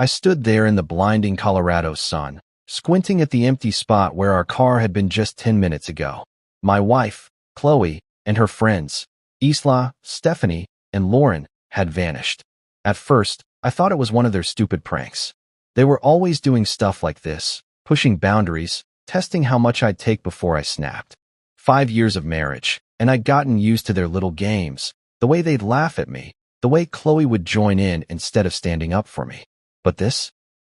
I stood there in the blinding Colorado sun, squinting at the empty spot where our car had been just 10 minutes ago. My wife, Chloe, and her friends, Isla, Stephanie, and Lauren, had vanished. At first, I thought it was one of their stupid pranks. They were always doing stuff like this, pushing boundaries, testing how much I'd take before I snapped. 5 years of marriage, and I'd gotten used to their little games, the way they'd laugh at me, the way Chloe would join in instead of standing up for me. But this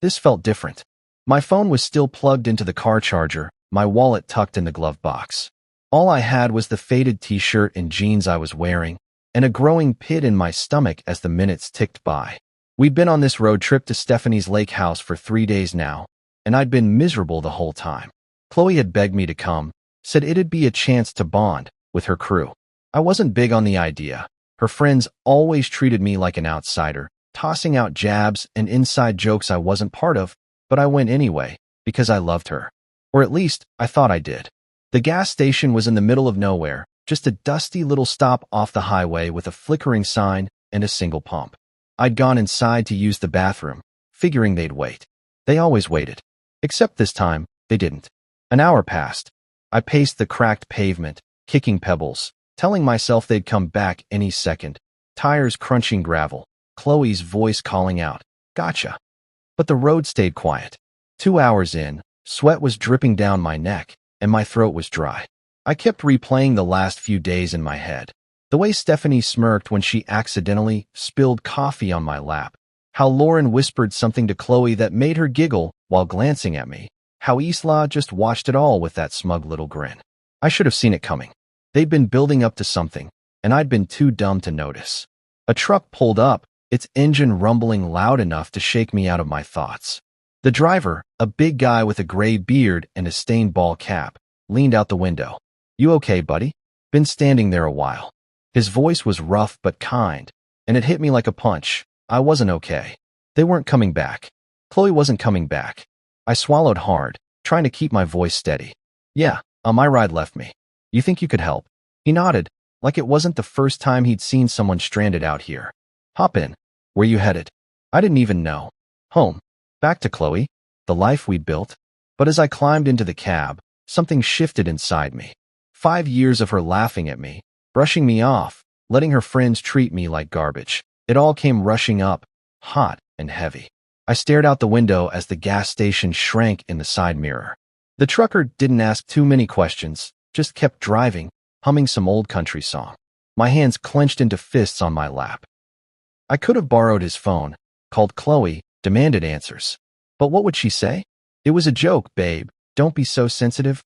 felt different. My phone was still plugged into the car charger, my wallet tucked in the glove box. All I had was the faded t-shirt and jeans I was wearing, and a growing pit in my stomach as the minutes ticked by. We'd been on this road trip to Stephanie's lake house for 3 days now, and I'd been miserable the whole time. Chloe had begged me to come, said it'd be a chance to bond with her crew. I wasn't big on the idea. Her friends always treated me like an outsider, tossing out jabs and inside jokes I wasn't part of, but I went anyway, because I loved her. Or at least, I thought I did. The gas station was in the middle of nowhere, just a dusty little stop off the highway with a flickering sign and a single pump. I'd gone inside to use the bathroom, figuring they'd wait. They always waited. Except this time, they didn't. An hour passed. I paced the cracked pavement, kicking pebbles, telling myself they'd come back any second, tires crunching gravel, Chloe's voice calling out, "Gotcha." But the road stayed quiet. 2 hours in, sweat was dripping down my neck, and my throat was dry. I kept replaying the last few days in my head. The way Stephanie smirked when she accidentally spilled coffee on my lap. How Lauren whispered something to Chloe that made her giggle while glancing at me. How Isla just watched it all with that smug little grin. I should have seen it coming. They'd been building up to something, and I'd been too dumb to notice. A truck pulled up, its engine rumbling loud enough to shake me out of my thoughts. The driver, a big guy with a gray beard and a stained ball cap, leaned out the window. "You okay, buddy?" Been standing there a while. His voice was rough but kind, and it hit me like a punch. I wasn't okay. They weren't coming back. Chloe wasn't coming back. I swallowed hard, trying to keep my voice steady. "Yeah, my ride left me. You think you could help?" He nodded, like it wasn't the first time he'd seen someone stranded out here. "Hop in." "Where you headed?" I didn't even know. "Home. Back to Chloe. The life we'd built." But as I climbed into the cab, something shifted inside me. 5 years of her laughing at me, brushing me off, letting her friends treat me like garbage. It all came rushing up, hot and heavy. I stared out the window as the gas station shrank in the side mirror. The trucker didn't ask too many questions, just kept driving, humming some old country song. My hands clenched into fists on my lap. I could have borrowed his phone, called Chloe, demanded answers. But what would she say? "It was a joke, babe. Don't be so sensitive."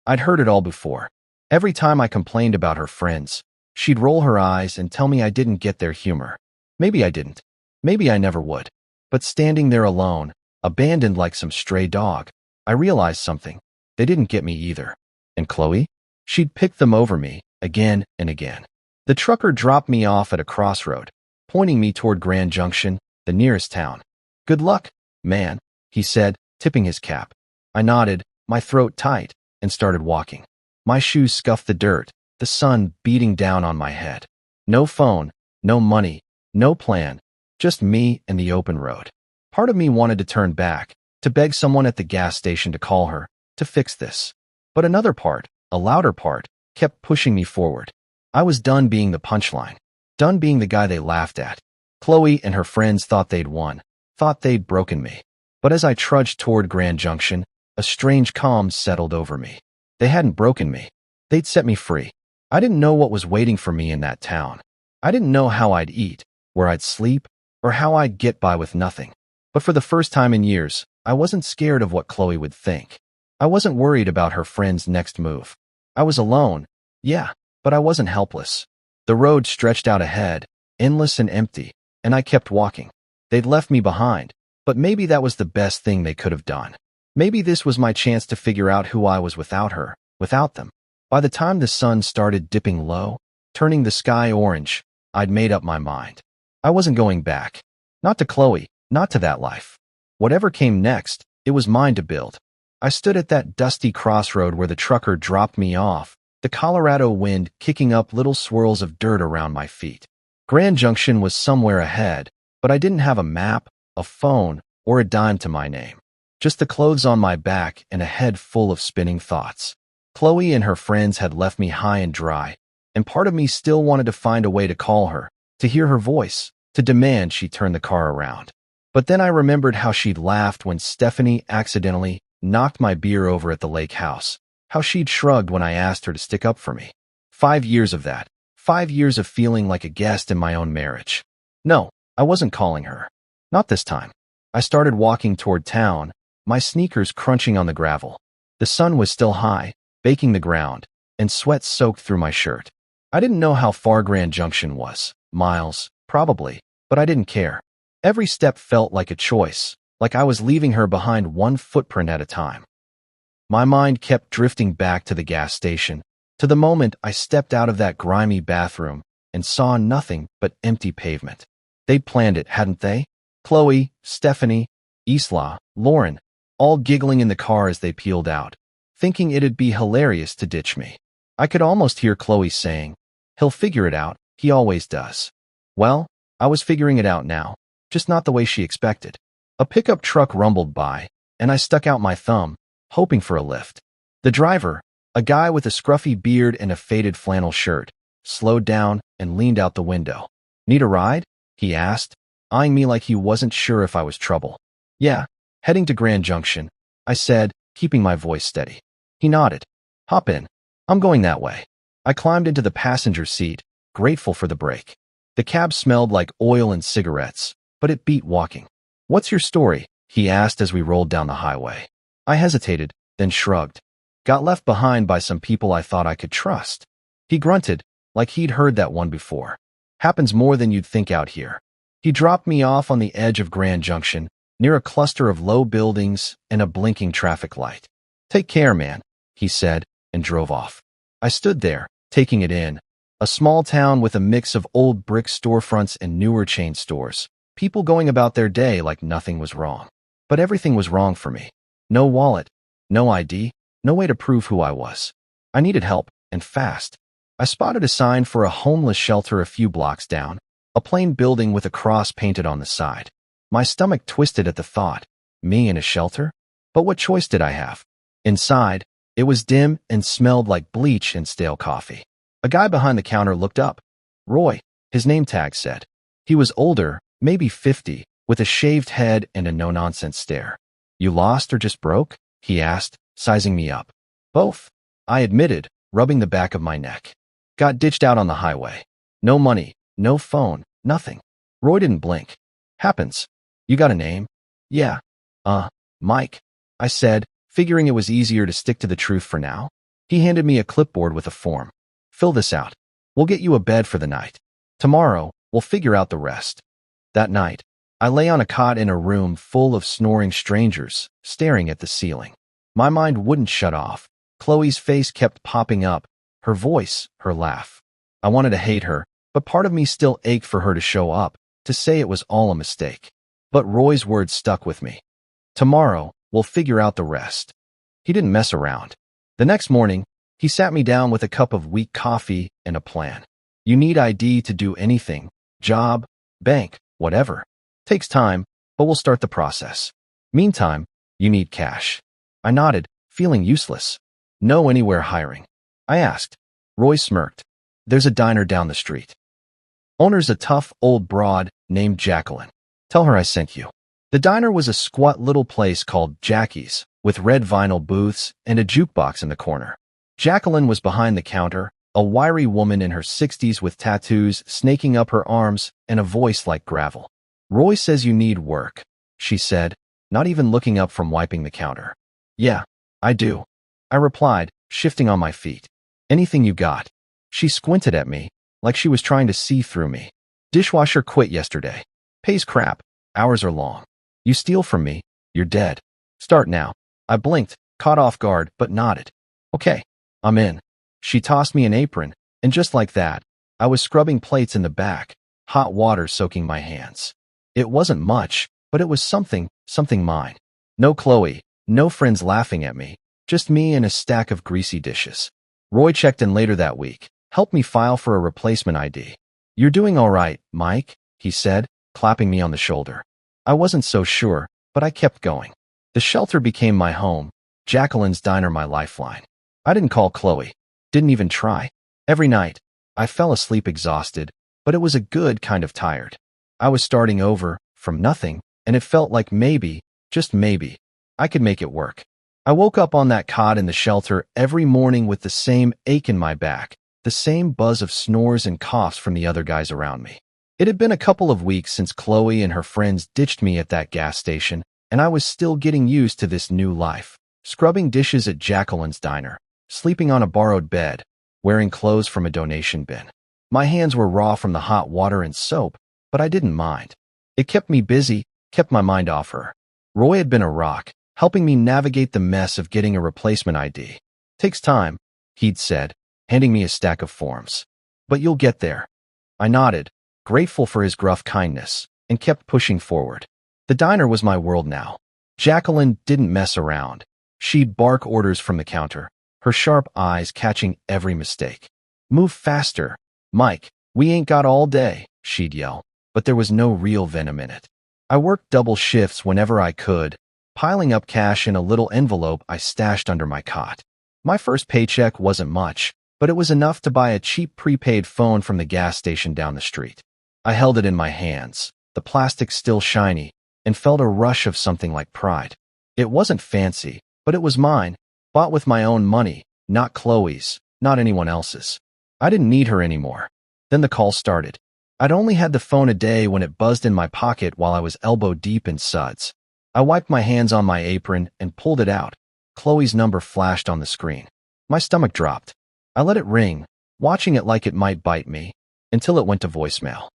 I'd heard it all before. Every time I complained about her friends, she'd roll her eyes and tell me I didn't get their humor. Maybe I didn't. Maybe I never would. But standing there alone, abandoned like some stray dog, I realized something. They didn't get me either. And Chloe? She'd picked them over me, again and again. The trucker dropped me off at a crossroad, pointing me toward Grand Junction, the nearest town. "Good luck, man," he said, tipping his cap. I nodded, my throat tight, and started walking. My shoes scuffed the dirt, the sun beating down on my head. No phone, no money, no plan, just me and the open road. Part of me wanted to turn back, to beg someone at the gas station to call her, to fix this. But another part, a louder part, kept pushing me forward. I was done being the punchline, done being the guy they laughed at. Chloe and her friends thought they'd won, thought they'd broken me. But as I trudged toward Grand Junction, a strange calm settled over me. They hadn't broken me. They'd set me free. I didn't know what was waiting for me in that town. I didn't know how I'd eat, where I'd sleep, or how I'd get by with nothing. But for the first time in years, I wasn't scared of what Chloe would think. I wasn't worried about her friend's next move. I was alone, yeah, but I wasn't helpless. The road stretched out ahead, endless and empty, and I kept walking. They'd left me behind, but maybe that was the best thing they could have done. Maybe this was my chance to figure out who I was without her, without them. By the time the sun started dipping low, turning the sky orange, I'd made up my mind. I wasn't going back. Not to Chloe, not to that life. Whatever came next, it was mine to build. I stood at that dusty crossroad where the trucker dropped me off, the Colorado wind kicking up little swirls of dirt around my feet. Grand Junction was somewhere ahead, but I didn't have a map, a phone, or a dime to my name. Just the clothes on my back and a head full of spinning thoughts. Chloe and her friends had left me high and dry, and part of me still wanted to find a way to call her, to hear her voice, to demand she turn the car around. But then I remembered how she'd laughed when Stephanie accidentally knocked my beer over at the lake house, how she'd shrugged when I asked her to stick up for me. 5 years of that. 5 years of feeling like a guest in my own marriage. No, I wasn't calling her. Not this time. I started walking toward town, my sneakers crunching on the gravel. The sun was still high, baking the ground, and sweat soaked through my shirt. I didn't know how far Grand Junction was. Miles, probably, but I didn't care. Every step felt like a choice, like I was leaving her behind one footprint at a time. My mind kept drifting back to the gas station, to the moment I stepped out of that grimy bathroom and saw nothing but empty pavement. They'd planned it, hadn't they? Chloe, Stephanie, Isla, Lauren, all giggling in the car as they peeled out, thinking it'd be hilarious to ditch me. I could almost hear Chloe saying, "He'll figure it out, he always does." Well, I was figuring it out now, just not the way she expected. A pickup truck rumbled by, and I stuck out my thumb, hoping for a lift. The driver, a guy with a scruffy beard and a faded flannel shirt, slowed down and leaned out the window. "Need a ride?" he asked, eyeing me like he wasn't sure if I was trouble. "Yeah, heading to Grand Junction," I said, keeping my voice steady. He nodded. "Hop in. I'm going that way." I climbed into the passenger seat, grateful for the break. The cab smelled like oil and cigarettes, but it beat walking. "What's your story?" he asked as we rolled down the highway. I hesitated, then shrugged. "Got left behind by some people I thought I could trust." He grunted, like he'd heard that one before. "Happens more than you'd think out here." He dropped me off on the edge of Grand Junction, near a cluster of low buildings and a blinking traffic light. "Take care, man," he said, and drove off. I stood there, taking it in. A small town with a mix of old brick storefronts and newer chain stores. People going about their day like nothing was wrong. But everything was wrong for me. No wallet, no ID, no way to prove who I was. I needed help, and fast. I spotted a sign for a homeless shelter a few blocks down, a plain building with a cross painted on the side. My stomach twisted at the thought. Me in a shelter? But what choice did I have? Inside, it was dim and smelled like bleach and stale coffee. A guy behind the counter looked up. Roy, his name tag said. He was older, maybe 50, with a shaved head and a no-nonsense stare. "You lost or just broke?" he asked, sizing me up. "Both," I admitted, rubbing the back of my neck. "Got ditched out on the highway. No money, no phone, nothing." Roy didn't blink. "Happens. You got a name?" "Yeah. Mike," I said, figuring it was easier to stick to the truth for now. He handed me a clipboard with a form. "Fill this out. We'll get you a bed for the night. Tomorrow, we'll figure out the rest." That night, I lay on a cot in a room full of snoring strangers, staring at the ceiling. My mind wouldn't shut off. Chloe's face kept popping up, her voice, her laugh. I wanted to hate her, but part of me still ached for her to show up, to say it was all a mistake. But Roy's words stuck with me. "Tomorrow, we'll figure out the rest." He didn't mess around. The next morning, he sat me down with a cup of weak coffee and a plan. "You need ID to do anything. Job, bank, whatever. Takes time, but we'll start the process. Meantime, you need cash." I nodded, feeling useless. "Know anywhere hiring?" I asked. Roy smirked. "There's a diner down the street. Owner's a tough old broad named Jacqueline. Tell her I sent you." The diner was a squat little place called Jackie's, with red vinyl booths and a jukebox in the corner. Jacqueline was behind the counter, a wiry woman in her 60s with tattoos snaking up her arms and a voice like gravel. "Roy says you need work," she said, not even looking up from wiping the counter. "Yeah, I do," I replied, shifting on my feet. "Anything you got." She squinted at me, like she was trying to see through me. "Dishwasher quit yesterday. Pays crap. Hours are long. You steal from me, you're dead. Start now." I blinked, caught off guard, but nodded. "Okay, I'm in." She tossed me an apron, and just like that, I was scrubbing plates in the back, hot water soaking my hands. It wasn't much, but it was something mine. No Chloe, no friends laughing at me, just me and a stack of greasy dishes. Roy checked in later that week, helped me file for a replacement ID. "You're doing all right, Mike," he said, clapping me on the shoulder. I wasn't so sure, but I kept going. The shelter became my home, Jacqueline's diner my lifeline. I didn't call Chloe, didn't even try. Every night, I fell asleep exhausted, but it was a good kind of tired. I was starting over, from nothing, and it felt like maybe, just maybe, I could make it work. I woke up on that cot in the shelter every morning with the same ache in my back, the same buzz of snores and coughs from the other guys around me. It had been a couple of weeks since Chloe and her friends ditched me at that gas station, and I was still getting used to this new life. Scrubbing dishes at Jacqueline's diner, sleeping on a borrowed bed, wearing clothes from a donation bin. My hands were raw from the hot water and soap, but I didn't mind. It kept me busy, kept my mind off her. Roy had been a rock, helping me navigate the mess of getting a replacement ID. Takes time, he'd said, handing me a stack of forms. But you'll get there. I nodded, grateful for his gruff kindness, and kept pushing forward. The diner was my world now. Jacqueline didn't mess around. She'd bark orders from the counter, her sharp eyes catching every mistake. Move faster, Mike, we ain't got all day, she'd yell, but there was no real venom in it. I worked double shifts whenever I could, piling up cash in a little envelope I stashed under my cot. My first paycheck wasn't much, but it was enough to buy a cheap prepaid phone from the gas station down the street. I held it in my hands, the plastic still shiny, and felt a rush of something like pride. It wasn't fancy, but it was mine, bought with my own money, not Chloe's, not anyone else's. I didn't need her anymore. Then the call started. I'd only had the phone a day when it buzzed in my pocket while I was elbow deep in suds. I wiped my hands on my apron and pulled it out. Chloe's number flashed on the screen. My stomach dropped. I let it ring, watching it like it might bite me, until it went to voicemail.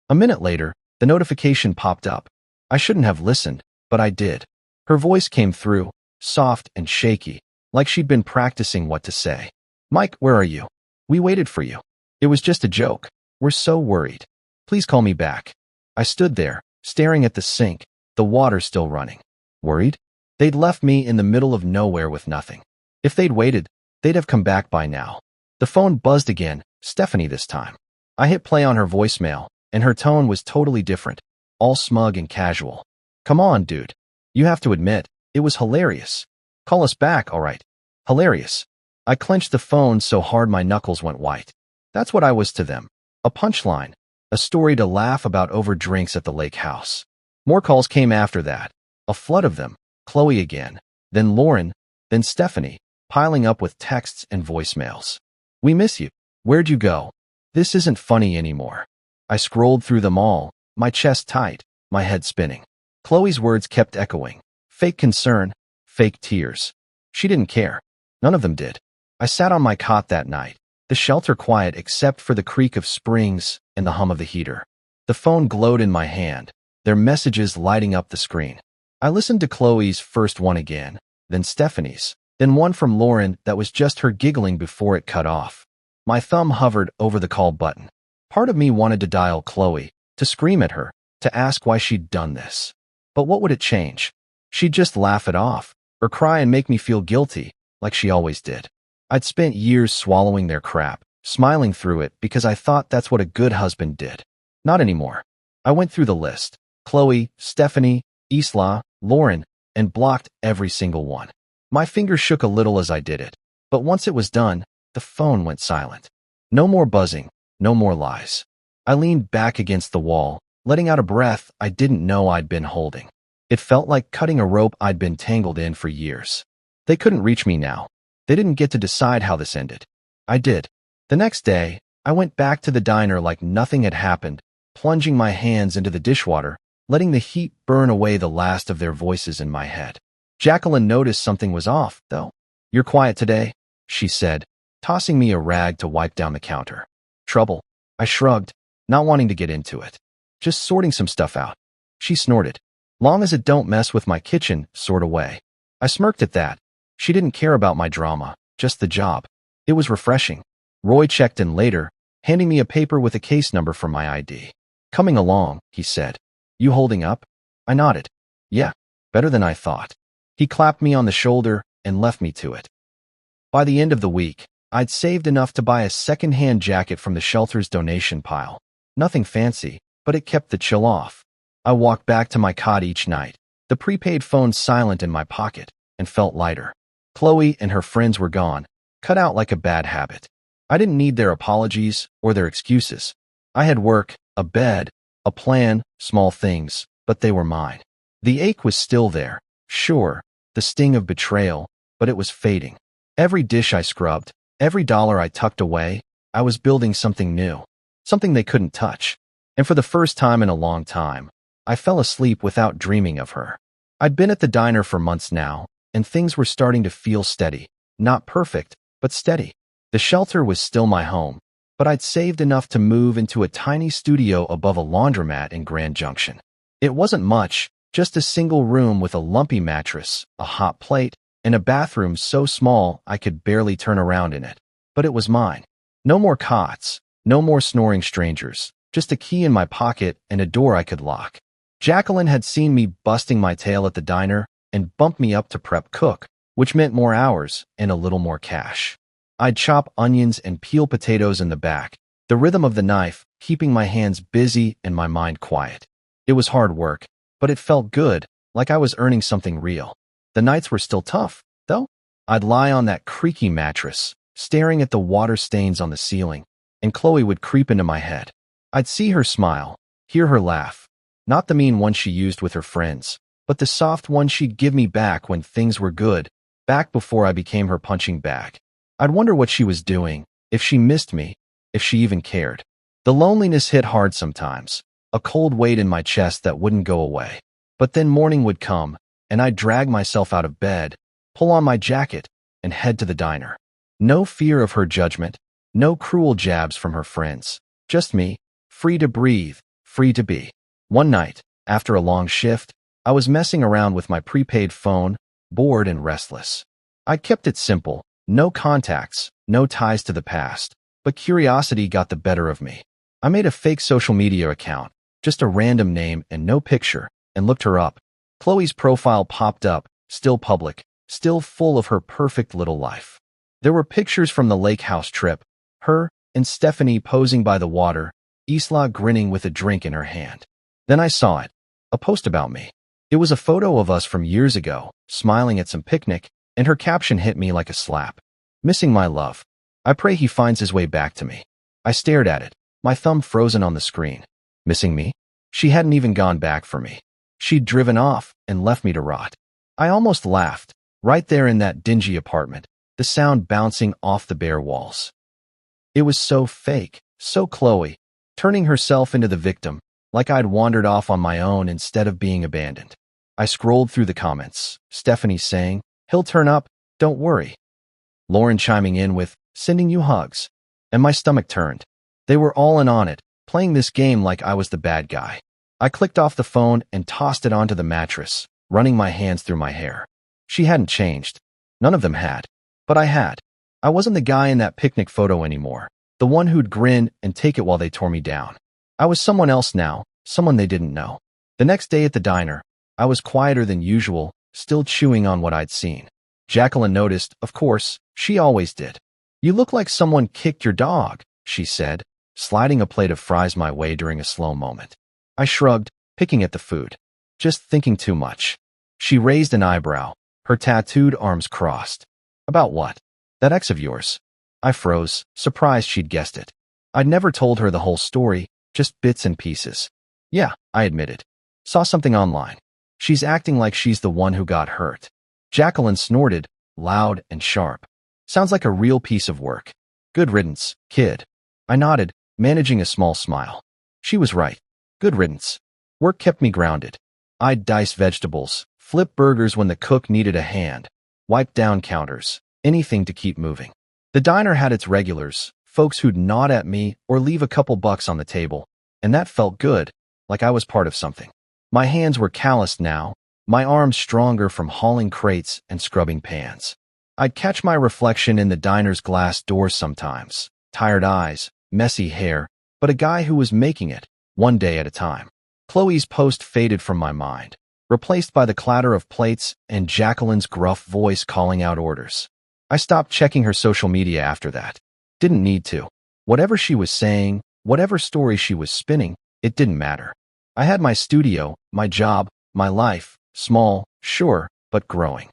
A minute later, the notification popped up. I shouldn't have listened, but I did. Her voice came through, soft and shaky, like she'd been practicing what to say. Mike, where are you? We waited for you. It was just a joke. We're so worried. Please call me back. I stood there, staring at the sink, the water still running. Worried? They'd left me in the middle of nowhere with nothing. If they'd waited, they'd have come back by now. The phone buzzed again, Stephanie this time. I hit play on her voicemail, and her tone was totally different, all smug and casual. Come on, dude. You have to admit, it was hilarious. Call us back, all right. Hilarious. I clenched the phone so hard my knuckles went white. That's what I was to them. A punchline. A story to laugh about over drinks at the lake house. More calls came after that. A flood of them. Chloe again. Then Lauren. Then Stephanie, piling up with texts and voicemails. We miss you. Where'd you go? This isn't funny anymore. I scrolled through them all, my chest tight, my head spinning. Chloe's words kept echoing. Fake concern, fake tears. She didn't care. None of them did. I sat on my cot that night, the shelter quiet except for the creak of springs and the hum of the heater. The phone glowed in my hand, their messages lighting up the screen. I listened to Chloe's first one again, then Stephanie's, then one from Lauren that was just her giggling before it cut off. My thumb hovered over the call button. Part of me wanted to dial Chloe, to scream at her, to ask why she'd done this. But what would it change? She'd just laugh it off, or cry and make me feel guilty, like she always did. I'd spent years swallowing their crap, smiling through it because I thought that's what a good husband did. Not anymore. I went through the list. Chloe, Stephanie, Isla, Lauren, and blocked every single one. My fingers shook a little as I did it, but once it was done, the phone went silent. No more buzzing, no more lies. I leaned back against the wall, letting out a breath I didn't know I'd been holding. It felt like cutting a rope I'd been tangled in for years. They couldn't reach me now. They didn't get to decide how this ended. I did. The next day, I went back to the diner like nothing had happened, plunging my hands into the dishwater, letting the heat burn away the last of their voices in my head. Jacqueline noticed something was off, though. You're quiet today, she said, tossing me a rag to wipe down the counter. Trouble. I shrugged, not wanting to get into it. Just sorting some stuff out. She snorted. Long as it don't mess with my kitchen, sort of way. I smirked at that. She didn't care about my drama, just the job. It was refreshing. Roy checked in later, handing me a paper with a case number for my ID. Coming along, he said. You holding up? I nodded. Yeah, better than I thought. He clapped me on the shoulder and left me to it. By the end of the week, I'd saved enough to buy a second-hand jacket from the shelter's donation pile. Nothing fancy, but it kept the chill off. I walked back to my cot each night, The prepaid phone silent in my pocket, and felt lighter. Chloe and her friends were gone, cut out like a bad habit. I didn't need their apologies or their excuses. I had work, a bed, a plan, small things, but they were mine. The ache was still there, sure, the sting of betrayal, but it was fading. Every dish I scrubbed, every dollar I tucked away, I was building something new, something they couldn't touch. And for the first time in a long time, I fell asleep without dreaming of her. I'd been at the diner for months now, and things were starting to feel steady. Not perfect, but steady. The shelter was still my home, but I'd saved enough to move into a tiny studio above a laundromat in Grand Junction. It wasn't much, just a single room with a lumpy mattress, a hot plate, and a bathroom so small I could barely turn around in it. But it was mine. No more cots, no more snoring strangers, just a key in my pocket and a door I could lock. Jacqueline had seen me busting my tail at the diner and bumped me up to prep cook, which meant more hours and a little more cash. I'd chop onions and peel potatoes in the back, the rhythm of the knife keeping my hands busy and my mind quiet. It was hard work, but it felt good, like I was earning something real. The nights were still tough, though. I'd lie on that creaky mattress, staring at the water stains on the ceiling, and Chloe would creep into my head. I'd see her smile, hear her laugh, not the mean one she used with her friends, but the soft one she'd give me back when things were good, back before I became her punching bag. I'd wonder what she was doing, if she missed me, if she even cared. The loneliness hit hard sometimes, a cold weight in my chest that wouldn't go away. But then morning would come, and I'd drag myself out of bed, pull on my jacket, and head to the diner. No fear of her judgment, no cruel jabs from her friends, just me, free to breathe, free to be. One night, after a long shift, I was messing around with my prepaid phone, bored and restless. I kept it simple, no contacts, no ties to the past, but curiosity got the better of me. I made a fake social media account, just a random name and no picture, and looked her up. Chloe's profile popped up, still public, still full of her perfect little life. There were pictures from the lake house trip, her and Stephanie posing by the water, Isla grinning with a drink in her hand. Then I saw it, a post about me. It was a photo of us from years ago, smiling at some picnic, and her caption hit me like a slap. Missing my love. I pray he finds his way back to me. I stared at it, my thumb frozen on the screen. Missing me? She hadn't even gone back for me. She'd driven off and left me to rot. I almost laughed, right there in that dingy apartment, the sound bouncing off the bare walls. It was so fake, so Chloe, turning herself into the victim, like I'd wandered off on my own instead of being abandoned. I scrolled through the comments, Stephanie saying, "He'll turn up, don't worry." Lauren chiming in with, "Sending you hugs." And my stomach turned. They were all in on it, playing this game like I was the bad guy. I clicked off the phone and tossed it onto the mattress, running my hands through my hair. She hadn't changed. None of them had. But I had. I wasn't the guy in that picnic photo anymore, the one who'd grin and take it while they tore me down. I was someone else now, someone they didn't know. The next day at the diner, I was quieter than usual, still chewing on what I'd seen. Jacqueline noticed, of course, she always did. "You look like someone kicked your dog," she said, sliding a plate of fries my way during a slow moment. I shrugged, picking at the food. "Just thinking too much." She raised an eyebrow, her tattooed arms crossed. "About what? That ex of yours?" I froze, surprised she'd guessed it. I'd never told her the whole story, just bits and pieces. "Yeah," I admitted. "Saw something online. She's acting like she's the one who got hurt." Jacqueline snorted, loud and sharp. "Sounds like a real piece of work. Good riddance, kid." I nodded, managing a small smile. She was right. Good riddance. Work kept me grounded. I'd dice vegetables, flip burgers when the cook needed a hand, wipe down counters, anything to keep moving. The diner had its regulars, folks who'd nod at me or leave a couple bucks on the table, and that felt good, like I was part of something. My hands were calloused now, my arms stronger from hauling crates and scrubbing pans. I'd catch my reflection in the diner's glass doors sometimes, tired eyes, messy hair, but a guy who was making it, one day at a time. Chloe's post faded from my mind, replaced by the clatter of plates and Jacqueline's gruff voice calling out orders. I stopped checking her social media after that. Didn't need to. Whatever she was saying, whatever story she was spinning, it didn't matter. I had my studio, my job, my life, Small, sure, but growing.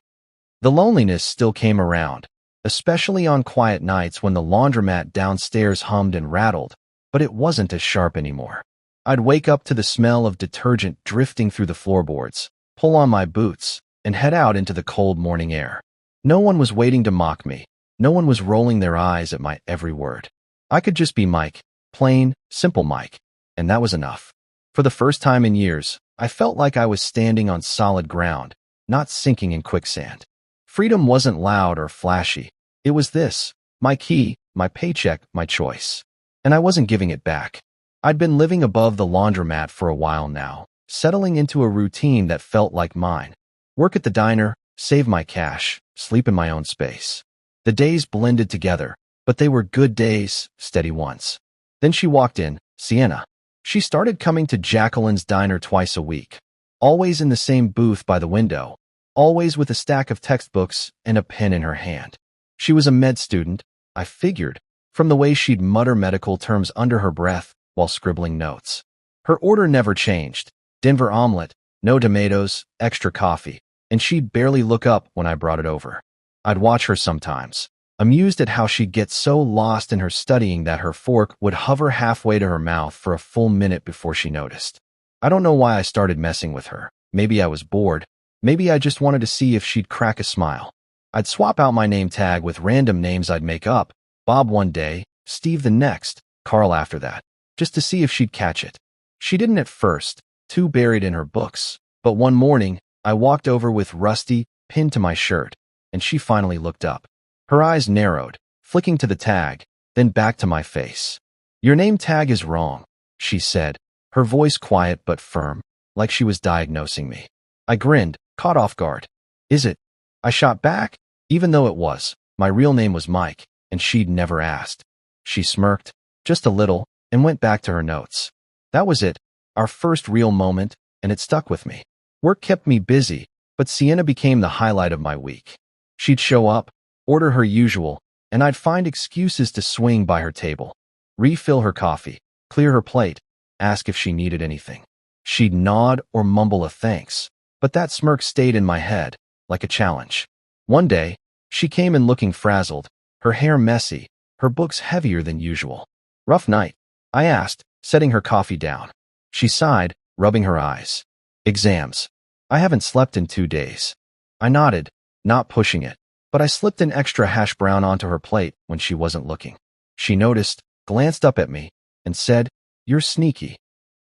The loneliness still came around, especially on quiet nights when the laundromat downstairs hummed and rattled, but it wasn't as sharp anymore. I'd wake up to the smell of detergent drifting through the floorboards, pull on my boots, and head out into the cold morning air. No one was waiting to mock me. No one was rolling their eyes at my every word. I could just be Mike, plain, simple Mike, and that was enough. For the first time in years, I felt like I was standing on solid ground, not sinking in quicksand. Freedom wasn't loud or flashy. It was this, my key, my paycheck, my choice. And I wasn't giving it back. I'd been living above the laundromat for a while now, settling into a routine that felt like mine. Work at the diner, save my cash, sleep in my own space. The days blended together, but they were good days, steady ones. Then she walked in, Sienna. She started coming to Jacqueline's diner twice a week, always in the same booth by the window, always with a stack of textbooks and a pen in her hand. She was a med student, I figured, from the way she'd mutter medical terms under her breath while scribbling notes. Her order never changed: Denver omelet, no tomatoes, extra coffee, and she'd barely look up when I brought it over. I'd watch her sometimes, amused at how she'd get so lost in her studying that her fork would hover halfway to her mouth for a full minute before she noticed. I don't know why I started messing with her. Maybe I was bored. Maybe I just wanted to see if she'd crack a smile. I'd swap out my name tag with random names I'd make up, Bob one day, Steve the next, Carl after that, just to see if she'd catch it. She didn't at first, too buried in her books, but one morning, I walked over with Rusty pinned to my shirt, and she finally looked up. Her eyes narrowed, flicking to the tag, then back to my face. "Your name tag is wrong," she said, her voice quiet but firm, like she was diagnosing me. I grinned, caught off guard. "Is it?" I shot back, even though it was. My real name was Mike, and she'd never asked. She smirked, just a little, and went back to her notes. That was it, our first real moment, and it stuck with me. Work kept me busy, but Sienna became the highlight of my week. She'd show up, order her usual, and I'd find excuses to swing by her table, refill her coffee, clear her plate, ask if she needed anything. She'd nod or mumble a thanks, but that smirk stayed in my head, like a challenge. One day, she came in looking frazzled, her hair messy, her books heavier than usual. "Rough night?" I asked, setting her coffee down. She sighed, rubbing her eyes. "Exams. I haven't slept in 2 days." I nodded, not pushing it, but I slipped an extra hash brown onto her plate when she wasn't looking. She noticed, glanced up at me, and said, "You're sneaky."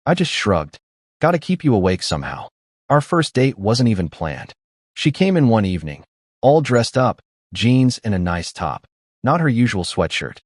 I just shrugged. "Gotta keep you awake somehow." Our first date wasn't even planned. She came in one evening, all dressed up, jeans and a nice top, not her usual sweatshirt,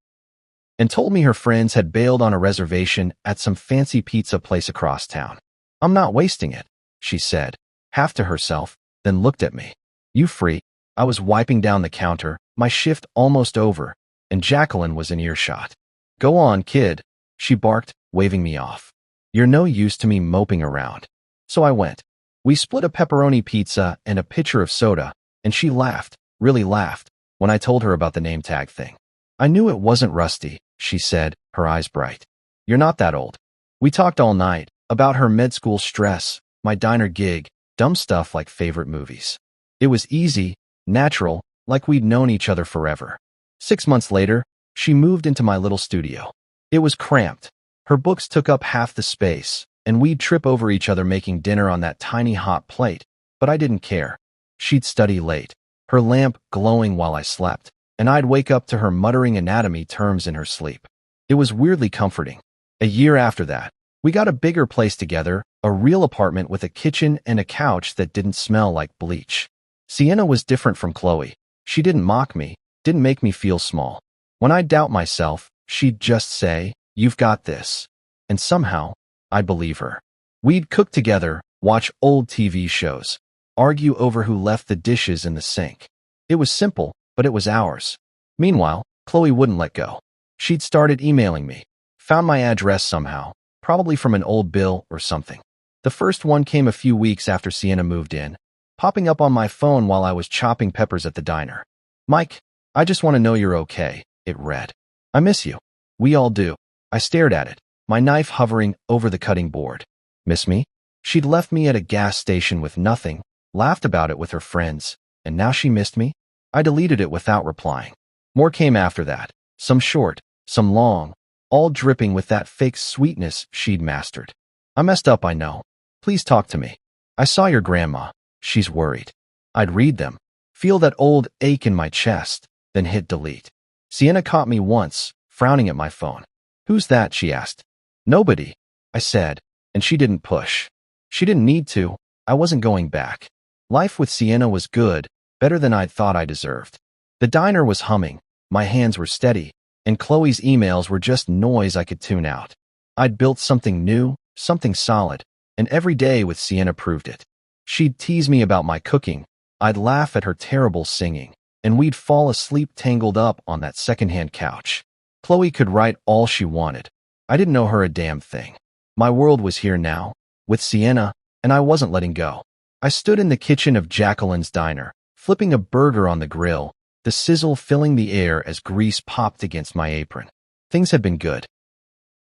and told me her friends had bailed on a reservation at some fancy pizza place across town. "I'm not wasting it," she said, half to herself, then looked at me. "You free?" I was wiping down the counter, my shift almost over, and Jacqueline was in earshot. "Go on, kid," she barked, waving me off. "You're no use to me moping around." So I went. We split a pepperoni pizza and a pitcher of soda, and she laughed, really laughed, when I told her about the name tag thing. "I knew it wasn't Rusty," she said, her eyes bright. "You're not that old." We talked all night, about her med school stress, my diner gig, dumb stuff like favorite movies. It was easy, natural, like we'd known each other forever. 6 months later, she moved into my little studio. It was cramped. Her books took up half the space, and we'd trip over each other making dinner on that tiny hot plate, but I didn't care. She'd study late, her lamp glowing while I slept, and I'd wake up to her muttering anatomy terms in her sleep. It was weirdly comforting. A year after that, we got a bigger place together, a real apartment with a kitchen and a couch that didn't smell like bleach. Sienna was different from Chloe. She didn't mock me, didn't make me feel small. When I'd doubt myself, she'd just say, "You've got this." And somehow, I'd believe her. We'd cook together, watch old TV shows, argue over who left the dishes in the sink. It was simple, but it was ours. Meanwhile, Chloe wouldn't let go. She'd started emailing me, found my address somehow, probably from an old bill or something. The first one came a few weeks after Sienna moved in, popping up on my phone while I was chopping peppers at the diner. "Mike, I just want to know you're okay," it read. "I miss you." "We all do." I stared at it, my knife hovering over the cutting board. "Miss me?" She'd left me at a gas station with nothing, laughed about it with her friends, and now she missed me? I deleted it without replying. More came after that, some short, some long, all dripping with that fake sweetness she'd mastered. I messed up, I know. Please talk to me. I saw your grandma. She's worried. I'd read them, feel that old ache in my chest, then hit delete. Sienna caught me once, frowning at my phone. Who's that? She asked. Nobody, I said, and she didn't push. She didn't need to. I wasn't going back. Life with Sienna was good, better than I'd thought I deserved. The diner was humming, my hands were steady, and Chloe's emails were just noise I could tune out. I'd built something new, something solid, and every day with Sienna proved it. She'd tease me about my cooking, I'd laugh at her terrible singing, and we'd fall asleep tangled up on that secondhand couch. Chloe could write all she wanted. I didn't know her a damn thing. My world was here now, with Sienna, and I wasn't letting go. I stood in the kitchen of Jacqueline's diner, flipping a burger on the grill, the sizzle filling the air as grease popped against my apron. Things had been good.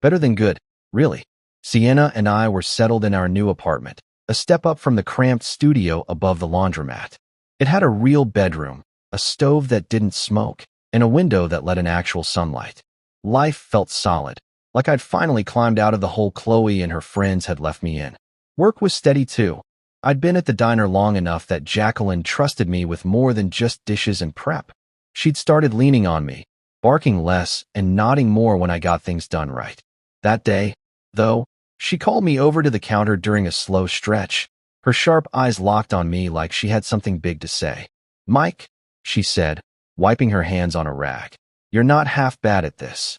Better than good, really. Sienna and I were settled in our new apartment, a step up from the cramped studio above the laundromat. It had a real bedroom, a stove that didn't smoke, and a window that let in actual sunlight. Life felt solid, like I'd finally climbed out of the hole Chloe and her friends had left me in. Work was steady too. I'd been at the diner long enough that Jacqueline trusted me with more than just dishes and prep. She'd started leaning on me, barking less and nodding more when I got things done right. That day, though, she called me over to the counter during a slow stretch, her sharp eyes locked on me like she had something big to say. Mike, she said, wiping her hands on a rag, you're not half bad at this.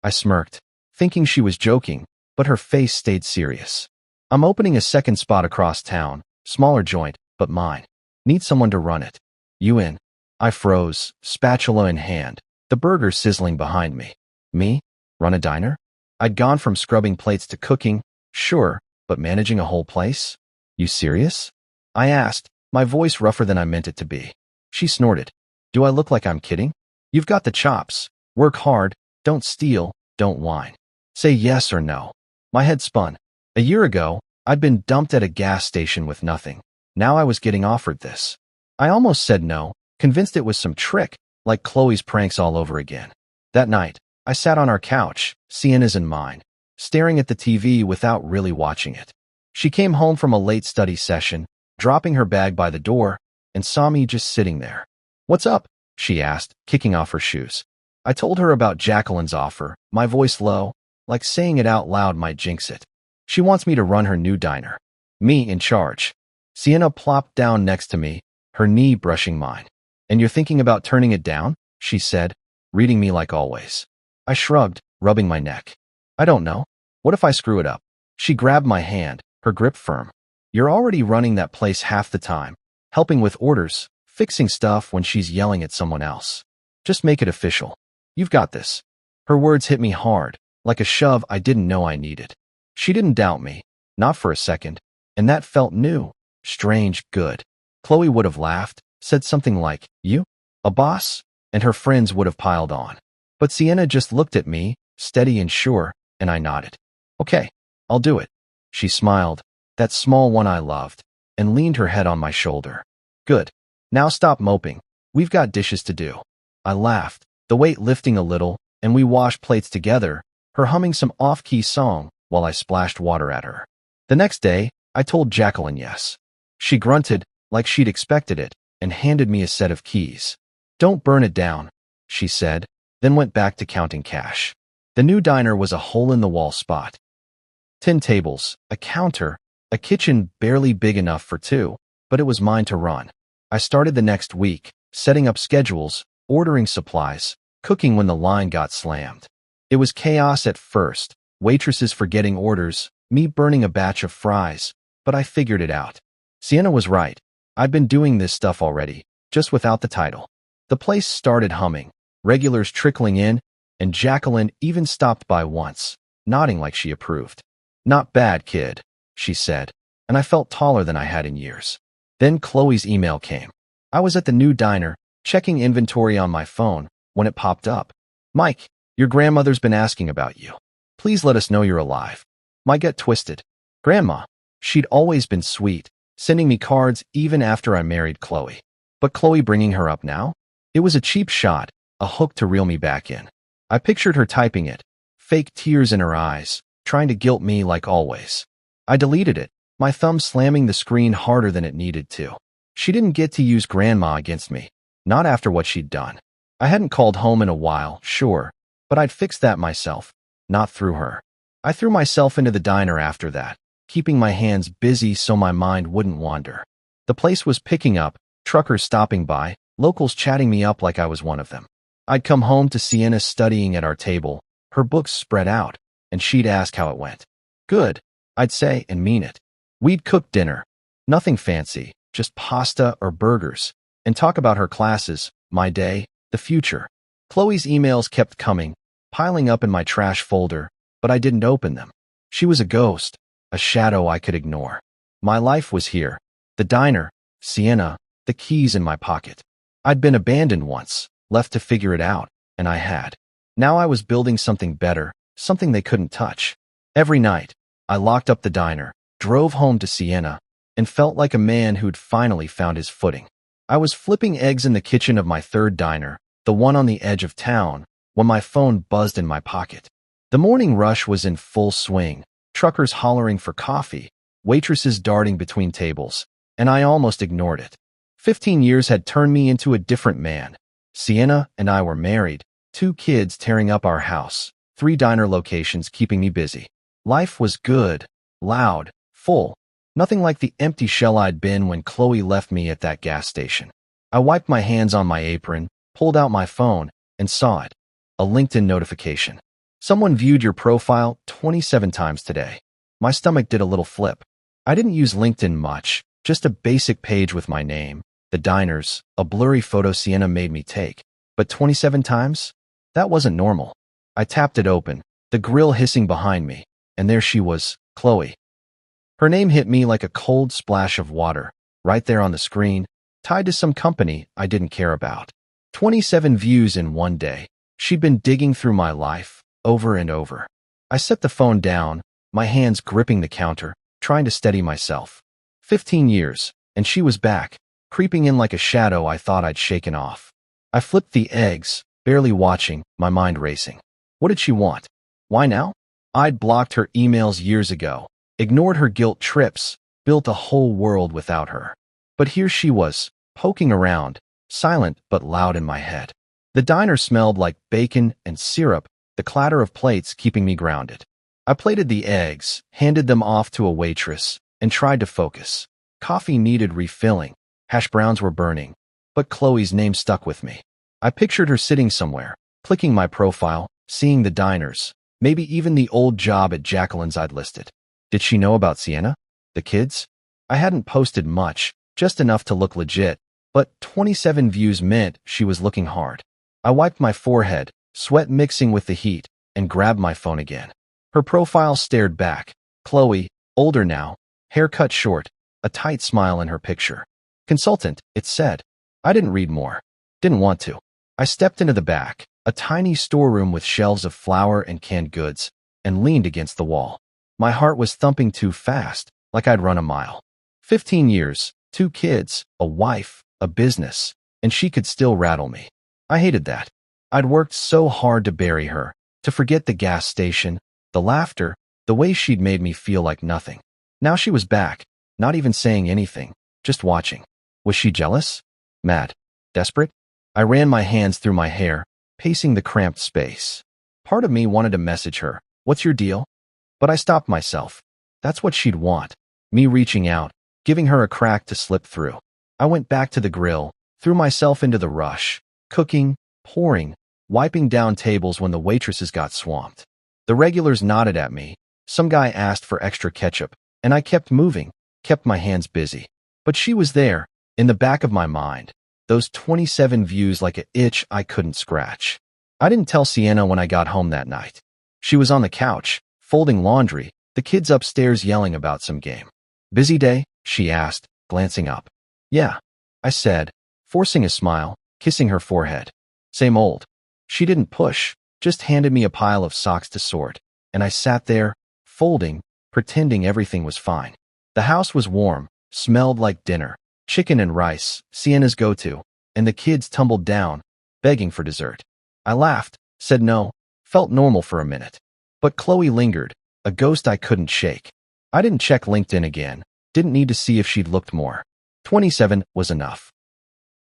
I smirked, thinking she was joking, but her face stayed serious. I'm opening a second spot across town, smaller joint, but mine. Need someone to run it. You in? I froze, spatula in hand, the burger sizzling behind me. Me? Run a diner? I'd gone from scrubbing plates to cooking, sure, but managing a whole place? You serious? I asked, my voice rougher than I meant it to be. She snorted. Do I look like I'm kidding? You've got the chops. Work hard, don't steal, don't whine. Say yes or no. My head spun. A year ago, I'd been dumped at a gas station with nothing. Now I was getting offered this. I almost said no, convinced it was some trick, like Chloe's pranks all over again. That night, I sat on our couch, Sienna's and mine, staring at the TV without really watching it. She came home from a late study session, dropping her bag by the door, and saw me just sitting there. What's up? She asked, kicking off her shoes. I told her about Jacqueline's offer, my voice low, like saying it out loud might jinx it. She wants me to run her new diner. Me in charge. Sienna plopped down next to me, her knee brushing mine. And you're thinking about turning it down? She said, reading me like always. I shrugged, rubbing my neck. I don't know. What if I screw it up? She grabbed my hand, her grip firm. You're already running that place half the time, helping with orders, fixing stuff when she's yelling at someone else. Just make it official. You've got this. Her words hit me hard, like a shove I didn't know I needed. She didn't doubt me, not for a second, and that felt new, strange, good. Chloe would have laughed, said something like, you? A boss? And her friends would have piled on. But Sienna just looked at me, steady and sure, and I nodded. Okay, I'll do it. She smiled, that small one I loved, and leaned her head on my shoulder. Good. Now stop moping. We've got dishes to do. I laughed, the weight lifting a little, and we washed plates together, her humming some off-key song while I splashed water at her. The next day, I told Jacqueline yes. She grunted, like she'd expected it, and handed me a set of keys. Don't burn it down, she said, then went back to counting cash. The new diner was a hole-in-the-wall spot. 10 tables, a counter, a kitchen barely big enough for two, but it was mine to run. I started the next week, setting up schedules, ordering supplies, cooking when the line got slammed. It was chaos at first, waitresses forgetting orders, me burning a batch of fries, but I figured it out. Sienna was right. I'd been doing this stuff already, just without the title. The place started humming, regulars trickling in, and Jacqueline even stopped by once, nodding like she approved. Not bad, kid, she said, and I felt taller than I had in years. Then Chloe's email came. I was at the new diner, checking inventory on my phone, when it popped up. Mike, your grandmother's been asking about you. Please let us know you're alive. My gut twisted. Grandma. She'd always been sweet, sending me cards even after I married Chloe. But Chloe bringing her up now? It was a cheap shot, a hook to reel me back in. I pictured her typing it, fake tears in her eyes, trying to guilt me like always. I deleted it, my thumb slamming the screen harder than it needed to. She didn't get to use grandma against me, not after what she'd done. I hadn't called home in a while, sure, but I'd fixed that myself, not through her. I threw myself into the diner after that, keeping my hands busy so my mind wouldn't wander. The place was picking up, truckers stopping by, locals chatting me up like I was one of them. I'd come home to Sienna studying at our table, her books spread out, and she'd ask how it went. Good, I'd say and mean it. We'd cook dinner. Nothing fancy, just pasta or burgers, and talk about her classes, my day, the future. Chloe's emails kept coming, piling up in my trash folder, but I didn't open them. She was a ghost, a shadow I could ignore. My life was here. The diner, Sienna, the keys in my pocket. I'd been abandoned once, left to figure it out, and I had. Now I was building something better, something they couldn't touch. Every night, I locked up the diner, drove home to Sienna, and felt like a man who'd finally found his footing. I was flipping eggs in the kitchen of my third diner, the one on the edge of town, when my phone buzzed in my pocket. The morning rush was in full swing, truckers hollering for coffee, waitresses darting between tables, and I almost ignored it. 15 years had turned me into a different man. Sienna and I were married, 2 kids tearing up our house, 3 diner locations keeping me busy. Life was good, loud, full. Nothing like the empty shell I'd been when Chloe left me at that gas station. I wiped my hands on my apron, pulled out my phone, and saw it. A LinkedIn notification. Someone viewed your profile 27 times today. My stomach did a little flip. I didn't use LinkedIn much, just a basic page with my name, the diners, a blurry photo Sienna made me take. But 27 times? That wasn't normal. I tapped it open, the grill hissing behind me, and there she was, Chloe. Her name hit me like a cold splash of water, right there on the screen, tied to some company I didn't care about. 27 views in one day. She'd been digging through my life, over and over. I set the phone down, my hands gripping the counter, trying to steady myself. 15 years, and she was back, creeping in like a shadow I thought I'd shaken off. I flipped the eggs, barely watching, my mind racing. What did she want? Why now? I'd blocked her emails years ago, ignored her guilt trips, built a whole world without her. But here she was, poking around, silent but loud in my head. The diner smelled like bacon and syrup, the clatter of plates keeping me grounded. I plated the eggs, handed them off to a waitress, and tried to focus. Coffee needed refilling, hash browns were burning, but Chloe's name stuck with me. I pictured her sitting somewhere, clicking my profile, seeing the diners, maybe even the old job at Jacqueline's I'd listed. Did she know about Sienna? The kids? I hadn't posted much, just enough to look legit, but 27 views meant she was looking hard. I wiped my forehead, sweat mixing with the heat, and grabbed my phone again. Her profile stared back. Chloe, older now, hair cut short, a tight smile in her picture. Consultant, it said. I didn't read more. Didn't want to. I stepped into the back, a tiny storeroom with shelves of flour and canned goods, and leaned against the wall. My heart was thumping too fast, like I'd run a mile. 15 years, 2 kids, a wife, a business, and she could still rattle me. I hated that. I'd worked so hard to bury her, to forget the gas station, the laughter, the way she'd made me feel like nothing. Now she was back, not even saying anything, just watching. Was she jealous? Mad? Desperate? I ran my hands through my hair, pacing the cramped space. Part of me wanted to message her, "What's your deal?" But I stopped myself. That's what she'd want. Me reaching out, giving her a crack to slip through. I went back to the grill, threw myself into the rush, cooking, pouring, wiping down tables when the waitresses got swamped. The regulars nodded at me. Some guy asked for extra ketchup, and I kept moving, kept my hands busy. But she was there, in the back of my mind, those 27 views like an itch I couldn't scratch. I didn't tell Sienna when I got home that night. She was on the couch, folding laundry, the kids upstairs yelling about some game. Busy day? She asked, glancing up. Yeah, I said, forcing a smile, kissing her forehead. Same old. She didn't push, just handed me a pile of socks to sort, and I sat there, folding, pretending everything was fine. The house was warm, smelled like dinner, chicken and rice, Sienna's go-to, and the kids tumbled down, begging for dessert. I laughed, said no, felt normal for a minute. But Chloe lingered, a ghost I couldn't shake. I didn't check LinkedIn again, didn't need to see if she'd looked more. 27 was enough.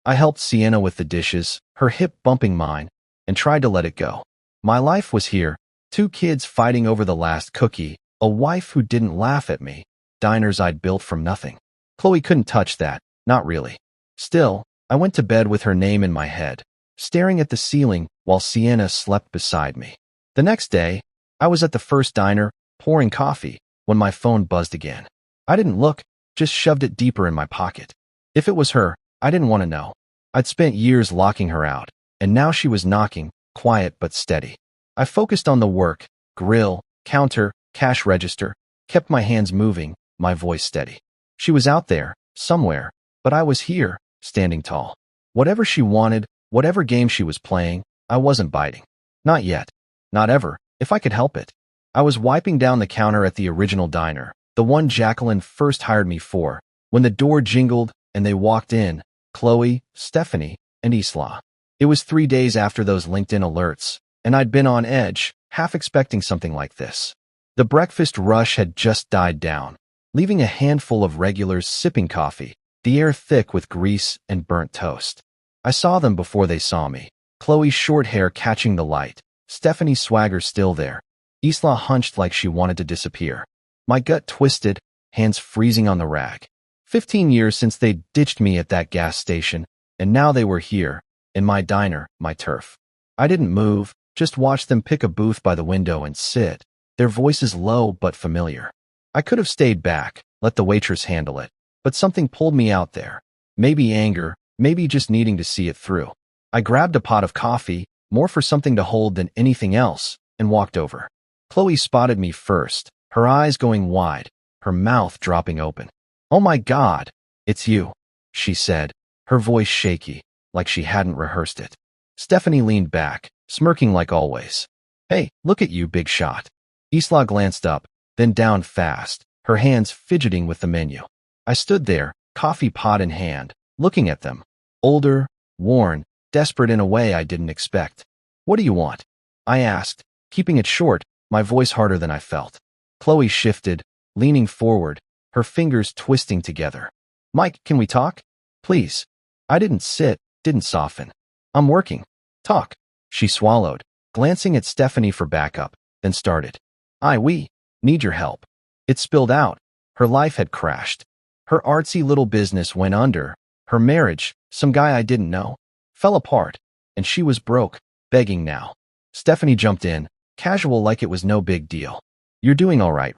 I helped Sienna with the dishes, her hip bumping mine, and tried to let it go. My life was here, 2 kids fighting over the last cookie, a wife who didn't laugh at me, diners I'd built from nothing. Chloe couldn't touch that, not really. Still, I went to bed with her name in my head, staring at the ceiling while Sienna slept beside me. The next day, I was at the first diner, pouring coffee, when my phone buzzed again. I didn't look, just shoved it deeper in my pocket. If it was her, I didn't want to know. I'd spent years locking her out, and now she was knocking, quiet but steady. I focused on the work, grill, counter, cash register, kept my hands moving, my voice steady. She was out there, somewhere, but I was here, standing tall. Whatever she wanted, whatever game she was playing, I wasn't biting. Not yet. Not ever, if I could help it. I was wiping down the counter at the original diner, the one Jacqueline first hired me for, when the door jingled and they walked in, Chloe, Stephanie, and Isla. It was 3 days after those LinkedIn alerts, and I'd been on edge, half expecting something like this. The breakfast rush had just died down, leaving a handful of regulars sipping coffee, the air thick with grease and burnt toast. I saw them before they saw me. Chloe's short hair catching the light, Stephanie's swagger still there. Isla hunched like she wanted to disappear. My gut twisted, hands freezing on the rack. 15 years since they ditched me at that gas station, and now they were here, in my diner, my turf. I didn't move, just watched them pick a booth by the window and sit, their voices low but familiar. I could have stayed back, let the waitress handle it, but something pulled me out there. Maybe anger, maybe just needing to see it through. I grabbed a pot of coffee, more for something to hold than anything else, and walked over. Chloe spotted me first, her eyes going wide, her mouth dropping open. "Oh my God, it's you," she said, her voice shaky, like she hadn't rehearsed it. Stephanie leaned back, smirking like always. "Hey, look at you, big shot." Isla glanced up, then down fast, her hands fidgeting with the menu. I stood there, coffee pot in hand, looking at them. Older, worn, desperate in a way I didn't expect. "What do you want?" I asked, keeping it short, my voice harder than I felt. Chloe shifted, leaning forward, her fingers twisting together. "Mike, can we talk? Please." I didn't sit, didn't soften. "I'm working." "Talk." She swallowed, glancing at Stephanie for backup, then started. We need your help." It spilled out. Her life had crashed. Her artsy little business went under. Her marriage, some guy I didn't know, fell apart, and she was broke, begging now. Stephanie jumped in, casual like it was no big deal. "You're doing all right?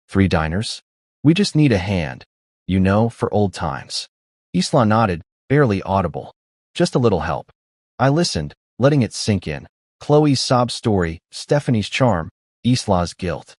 3 diners? We just need a hand, for old times." Isla nodded, barely audible. "Just a little help." I listened, letting it sink in. Chloe's sob story, Stephanie's charm, Isla's guilt.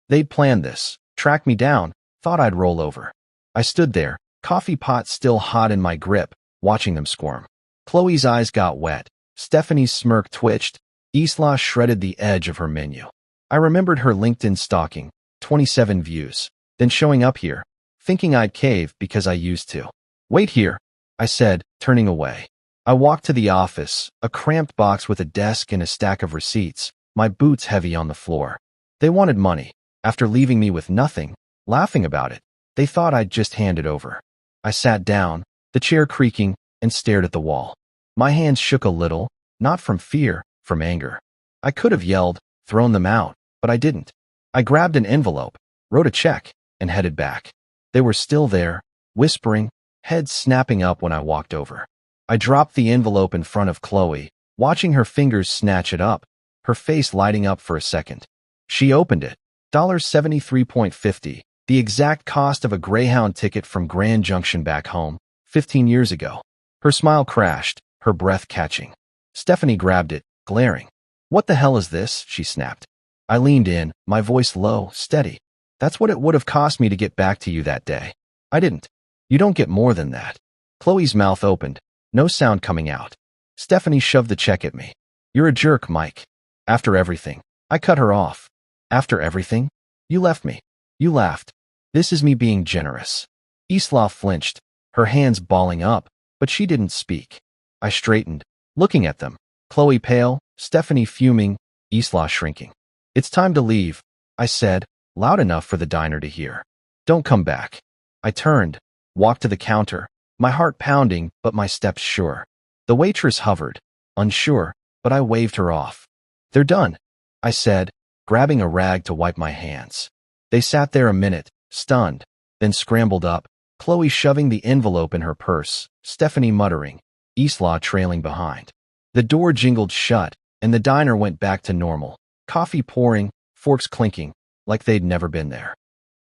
They'd planned this, tracked me down, thought I'd roll over. I stood there, coffee pot still hot in my grip, watching them squirm. Chloe's eyes got wet, Stephanie's smirk twitched, Isla shredded the edge of her menu. I remembered her LinkedIn stalking, 27 views, then showing up here, thinking I'd cave because I used to. "Wait here," I said, turning away. I walked to the office, a cramped box with a desk and a stack of receipts, my boots heavy on the floor. They wanted money. After leaving me with nothing, laughing about it, they thought I'd just hand it over. I sat down, the chair creaking, and stared at the wall. My hands shook a little, not from fear, from anger. I could have yelled, thrown them out, but I didn't. I grabbed an envelope, wrote a check, and headed back. They were still there, whispering, heads snapping up when I walked over. I dropped the envelope in front of Chloe, watching her fingers snatch it up, her face lighting up for a second. She opened it. $73.50, the exact cost of a Greyhound ticket from Grand Junction back home, 15 years ago. Her smile crashed, her breath catching. Stephanie grabbed it, glaring. "What the hell is this?" she snapped. I leaned in, my voice low, steady. "That's what it would have cost me to get back to you that day. I didn't. You don't get more than that." Chloe's mouth opened, no sound coming out. Stephanie shoved the check at me. "You're a jerk, Mike. After everything." I cut her off. "After everything? You left me. You laughed. This is me being generous." Isla flinched, her hands balling up, but she didn't speak. I straightened, looking at them. Chloe pale, Stephanie fuming, Isla shrinking. "It's time to leave," I said, loud enough for the diner to hear. "Don't come back." I turned, walked to the counter, my heart pounding but my steps sure. The waitress hovered, unsure, but I waved her off. "They're done," I said, grabbing a rag to wipe my hands. They sat there a minute, stunned, then scrambled up, Chloe shoving the envelope in her purse, Stephanie muttering, Isla trailing behind. The door jingled shut, and the diner went back to normal, coffee pouring, forks clinking, like they'd never been there.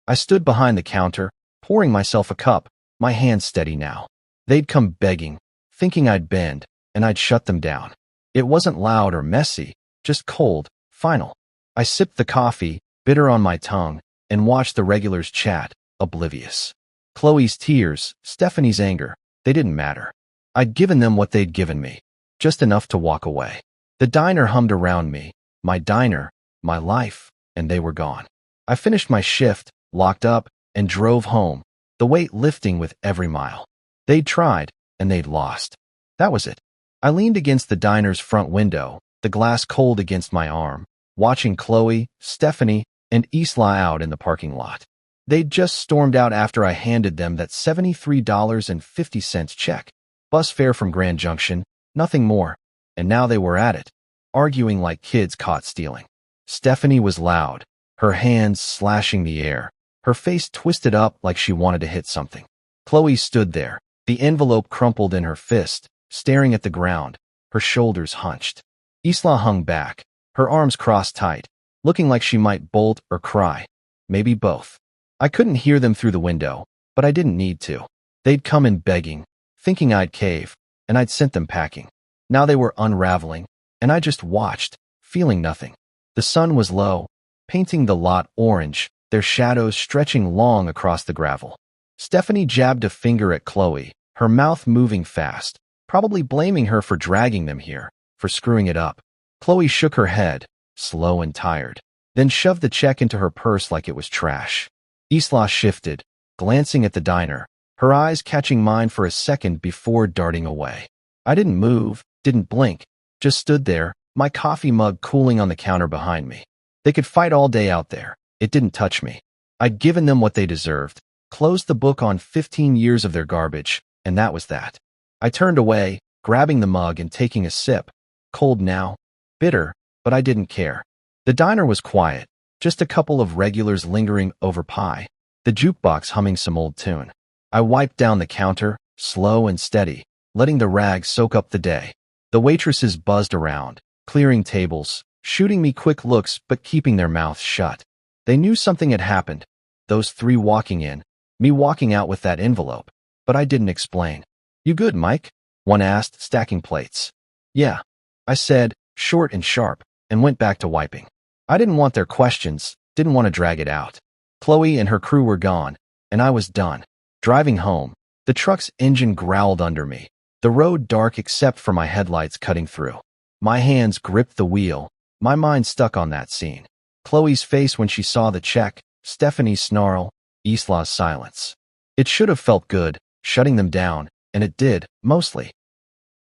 I stood behind the counter, pouring myself a cup, my hands steady now. They'd come begging, thinking I'd bend, and I'd shut them down. It wasn't loud or messy, just cold, final. I sipped the coffee, bitter on my tongue, and watched the regulars chat, oblivious. Chloe's tears, Stephanie's anger, they didn't matter. I'd given them what they'd given me, just enough to walk away. The diner hummed around me, my diner, my life, and they were gone. I finished my shift, locked up, and drove home, the weight lifting with every mile. They'd tried, and they'd lost. That was it. I leaned against the diner's front window, the glass cold against my arm, watching Chloe, Stephanie, and Isla out in the parking lot. They'd just stormed out after I handed them that $73.50 check. Bus fare from Grand Junction, nothing more. And now they were at it, arguing like kids caught stealing. Stephanie was loud, her hands slashing the air, her face twisted up like she wanted to hit something. Chloe stood there, the envelope crumpled in her fist, staring at the ground, her shoulders hunched. Isla hung back, her arms crossed tight, looking like she might bolt or cry. Maybe both. I couldn't hear them through the window, but I didn't need to. They'd come in begging, thinking I'd cave, and I'd sent them packing. Now they were unraveling, and I just watched, feeling nothing. The sun was low, painting the lot orange, their shadows stretching long across the gravel. Stephanie jabbed a finger at Chloe, her mouth moving fast, probably blaming her for dragging them here, for screwing it up. Chloe shook her head, slow and tired, then shoved the check into her purse like it was trash. Isla shifted, glancing at the diner, her eyes catching mine for a second before darting away. I didn't move, didn't blink, just stood there, my coffee mug cooling on the counter behind me. They could fight all day out there. It didn't touch me. I'd given them what they deserved, closed the book on 15 years of their garbage, and that was that. I turned away, grabbing the mug and taking a sip. Cold now, bitter, but I didn't care. The diner was quiet, just a couple of regulars lingering over pie, the jukebox humming some old tune. I wiped down the counter, slow and steady, letting the rag soak up the day. The waitresses buzzed around, clearing tables, shooting me quick looks but keeping their mouths shut. They knew something had happened. Those three walking in, me walking out with that envelope, but I didn't explain. "You good, Mike?" one asked, stacking plates. "Yeah," I said, short and sharp, and went back to wiping. I didn't want their questions, didn't want to drag it out. Chloe and her crew were gone, and I was done. Driving home, the truck's engine growled under me, the road dark except for my headlights cutting through. My hands gripped the wheel, my mind stuck on that scene. Chloe's face when she saw the check, Stephanie's snarl, Isla's silence. It should have felt good, shutting them down, and it did, mostly.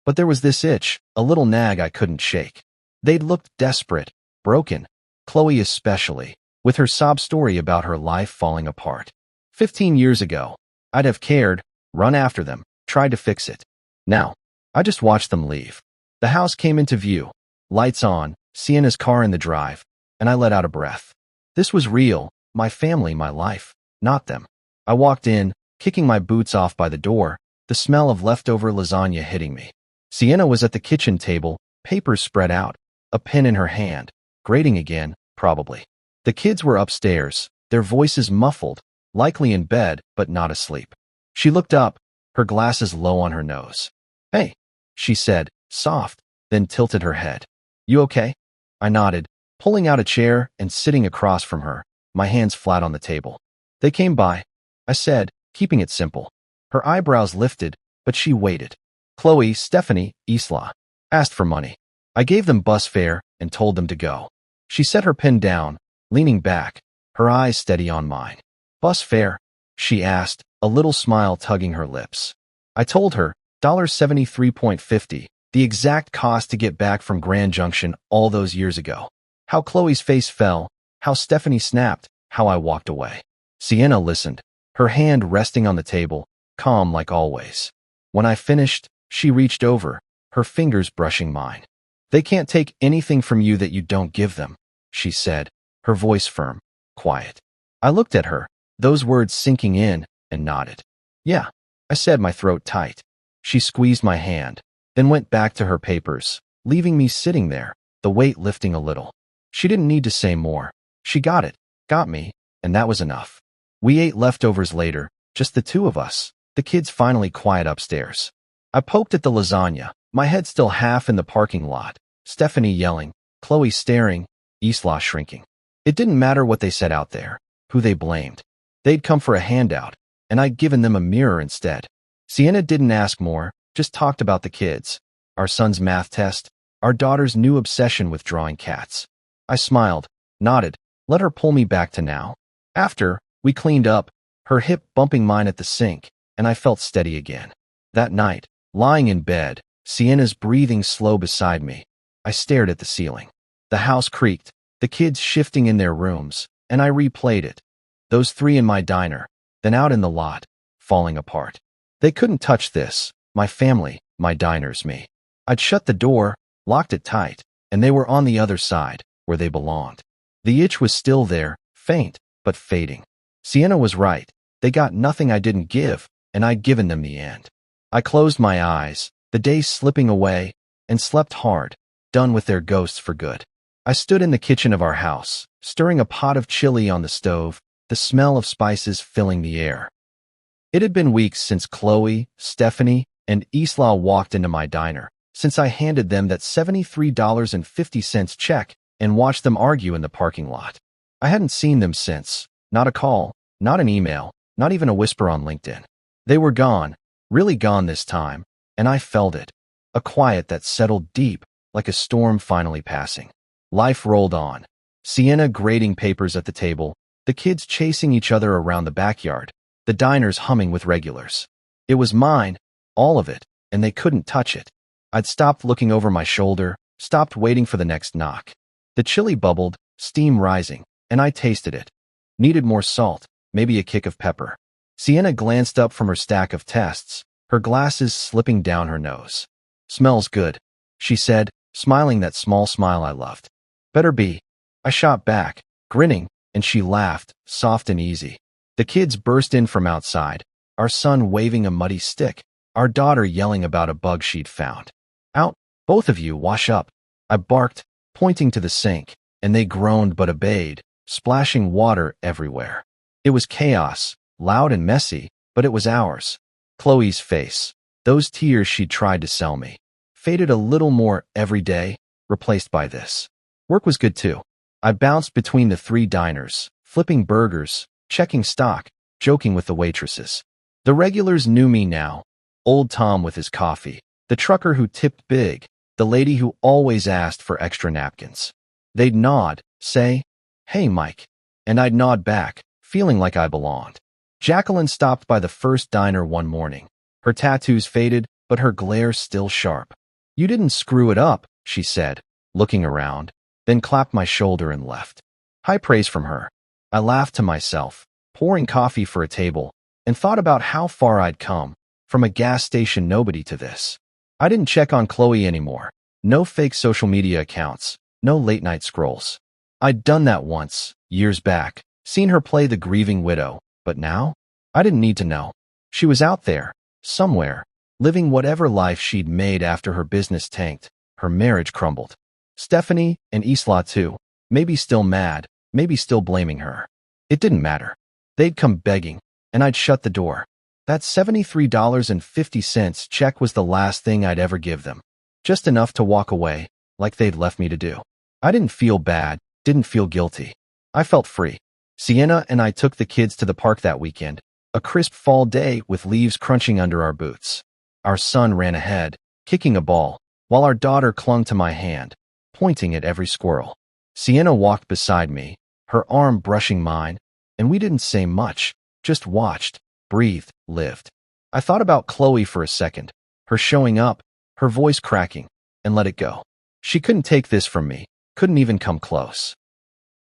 But there was this itch, a little nag I couldn't shake. They'd looked desperate, broken, Chloe especially, with her sob story about her life falling apart. 15 years ago, I'd have cared, run after them, tried to fix it. Now, I just watched them leave. The house came into view, lights on, Sienna's car in the drive, and I let out a breath. This was real, my family, my life, not them. I walked in, kicking my boots off by the door, the smell of leftover lasagna hitting me. Sienna was at the kitchen table, papers spread out, a pen in her hand, grading again, probably. The kids were upstairs, their voices muffled, likely in bed but not asleep. She looked up, her glasses low on her nose. "Hey," she said, soft, then tilted her head. "You okay?" I nodded, pulling out a chair and sitting across from her, my hands flat on the table. "They came by," I said, keeping it simple. Her eyebrows lifted, but she waited. Chloe, Stephanie, Isla asked for money. I gave them bus fare and told them to go. She set her pen down, leaning back, her eyes steady on mine. "Bus fare?" she asked, a little smile tugging her lips. I told her, $73.50, the exact cost to get back from Grand Junction all those years ago. How Chloe's face fell, how Stephanie snapped, how I walked away. Sienna listened, her hand resting on the table, calm like always. When I finished, she reached over, her fingers brushing mine. They can't take anything from you that you don't give them, she said, her voice firm, quiet. I looked at her, those words sinking in, and nodded. Yeah, I said, my throat tight. She squeezed my hand, then went back to her papers, leaving me sitting there, the weight lifting a little. She didn't need to say more. She got it, got me, and that was enough. We ate leftovers later, just the two of us, the kids finally quiet upstairs. I poked at the lasagna, my head still half in the parking lot, Stephanie yelling, Chloe staring, Isla shrinking. It didn't matter what they said out there, who they blamed. They'd come for a handout, and I'd given them a mirror instead. Sienna didn't ask more, just talked about the kids, our son's math test, our daughter's new obsession with drawing cats. I smiled, nodded, let her pull me back to now. After, we cleaned up, her hip bumping mine at the sink, and I felt steady again. That night, lying in bed, Sienna's breathing slow beside me, I stared at the ceiling. The house creaked, the kids shifting in their rooms, and I replayed it. Those three in my diner, then out in the lot, falling apart. They couldn't touch this, my family, my diners, me. I'd shut the door, locked it tight, and they were on the other side, where they belonged. The itch was still there, faint, but fading. Sienna was right. They got nothing I didn't give, and I'd given them the end. I closed my eyes, the days slipping away, and slept hard, done with their ghosts for good. I stood in the kitchen of our house, stirring a pot of chili on the stove, the smell of spices filling the air. It had been weeks since Chloe, Stephanie, and Isla walked into my diner, since I handed them that $73.50 check and watched them argue in the parking lot. I hadn't seen them since, not a call, not an email, not even a whisper on LinkedIn. They were gone, really gone this time, and I felt it, a quiet that settled deep, like a storm finally passing. Life rolled on. Sienna grading papers at the table, the kids chasing each other around the backyard, the diners humming with regulars. It was mine, all of it, and they couldn't touch it. I'd stopped looking over my shoulder, stopped waiting for the next knock. The chili bubbled, steam rising, and I tasted it. Needed more salt, maybe a kick of pepper. Sienna glanced up from her stack of tests, her glasses slipping down her nose. Smells good, she said, smiling that small smile I loved. Better be. I shot back, grinning, and she laughed, soft and easy. The kids burst in from outside, our son waving a muddy stick, our daughter yelling about a bug she'd found. Out, both of you, wash up. I barked, pointing to the sink, and they groaned but obeyed, splashing water everywhere. It was chaos, loud and messy, but it was ours. Chloe's face, those tears she'd tried to sell me, faded a little more every day, replaced by this. Work was good too. I bounced between the three diners, flipping burgers, checking stock, joking with the waitresses. The regulars knew me now. Old Tom with his coffee, the trucker who tipped big, the lady who always asked for extra napkins. They'd nod, say, "Hey, Mike," and I'd nod back, feeling like I belonged. Jacqueline stopped by the first diner one morning. Her tattoos faded, but her glare still sharp. "You didn't screw it up," she said, looking around, then clapped my shoulder and left. High praise from her. I laughed to myself, pouring coffee for a table, and thought about how far I'd come, from a gas station nobody to this. I didn't check on Chloe anymore. No fake social media accounts, no late-night scrolls. I'd done that once, years back, seen her play the grieving widow, but now? I didn't need to know. She was out there, somewhere, living whatever life she'd made after her business tanked, her marriage crumbled. Stephanie and Isla too, maybe still mad, maybe still blaming her. It didn't matter. They'd come begging, and I'd shut the door. That $73.50 check was the last thing I'd ever give them. Just enough to walk away, like they'd left me to do. I didn't feel bad, didn't feel guilty. I felt free. Sienna and I took the kids to the park that weekend, a crisp fall day with leaves crunching under our boots. Our son ran ahead, kicking a ball, while our daughter clung to my hand, pointing at every squirrel. Sienna walked beside me, her arm brushing mine, and we didn't say much, just watched, breathed, lived. I thought about Chloe for a second, her showing up, her voice cracking, and let it go. She couldn't take this from me, couldn't even come close.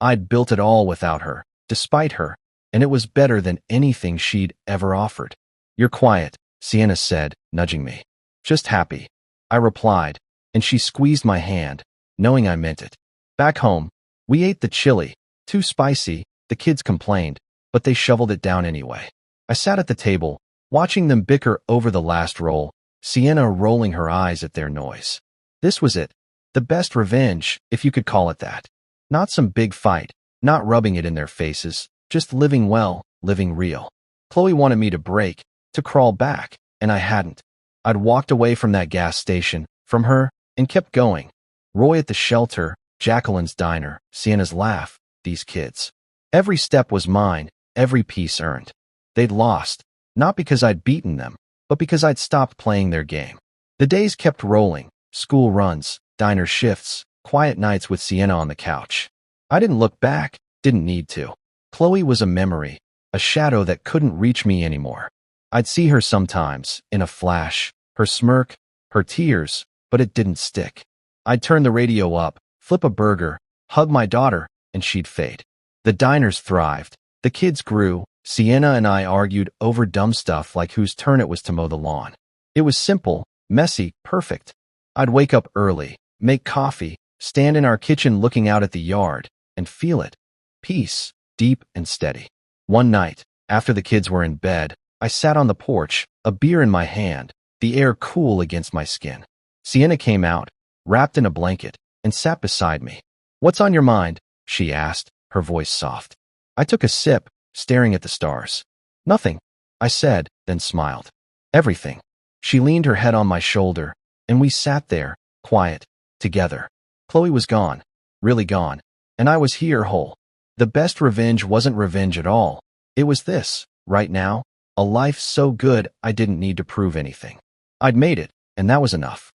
I'd built it all without her, despite her, and it was better than anything she'd ever offered. You're quiet, Sienna said, nudging me. Just happy, I replied, and she squeezed my hand, knowing I meant it. Back home, we ate the chili, too spicy, the kids complained, but they shoveled it down anyway. I sat at the table, watching them bicker over the last roll, Sienna rolling her eyes at their noise. This was it, the best revenge, if you could call it that. Not some big fight, not rubbing it in their faces, just living well, living real. Chloe wanted me to break, to crawl back, and I hadn't. I'd walked away from that gas station, from her, and kept going. Roy at the shelter, Jacqueline's diner, Sienna's laugh, these kids. Every step was mine, every piece earned. They'd lost, not because I'd beaten them, but because I'd stopped playing their game. The days kept rolling, school runs, diner shifts, quiet nights with Sienna on the couch. I didn't look back, didn't need to. Chloe was a memory, a shadow that couldn't reach me anymore. I'd see her sometimes, in a flash, her smirk, her tears, but it didn't stick. I'd turn the radio up, flip a burger, hug my daughter, and she'd fade. The diners thrived, the kids grew, Sienna and I argued over dumb stuff like whose turn it was to mow the lawn. It was simple, messy, perfect. I'd wake up early, make coffee, stand in our kitchen looking out at the yard, and feel it. Peace, deep and steady. One night, after the kids were in bed, I sat on the porch, a beer in my hand, the air cool against my skin. Sienna came out, wrapped in a blanket, and sat beside me. "What's on your mind?" she asked, her voice soft. I took a sip, staring at the stars. "Nothing," I said, then smiled. "Everything." She leaned her head on my shoulder, and we sat there, quiet, together. Chloe was gone, really gone, and I was here whole. The best revenge wasn't revenge at all. It was this, right now, a life so good I didn't need to prove anything. I'd made it, and that was enough.